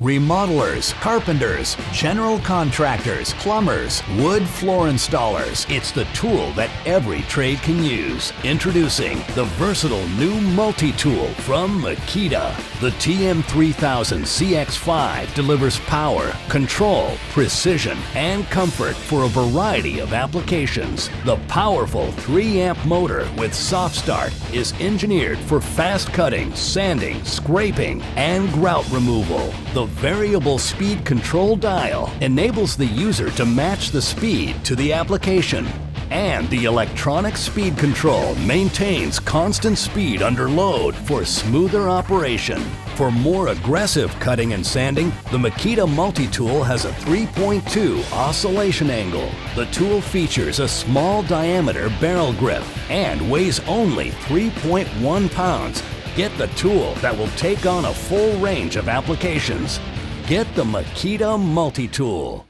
Remodelers, carpenters, general contractors, plumbers, wood floor installers. It's the tool that every trade can use. Introducing the versatile new multi-tool from Makita. The TM3000CX5 delivers power, control, precision, and comfort for a variety of applications. The powerful 3-amp motor with soft start is engineered for fast cutting, sanding, scraping, and grout removal. The variable speed control dial enables the user to match the speed to the application. And the electronic speed control maintains constant speed under load for smoother operation. For more aggressive cutting and sanding, the Makita Multi-Tool has a 3.2 oscillation angle. The tool features a small diameter barrel grip and weighs only 3.1 pounds. Get the tool that will take on a full range of applications. Get the Makita Multi-Tool.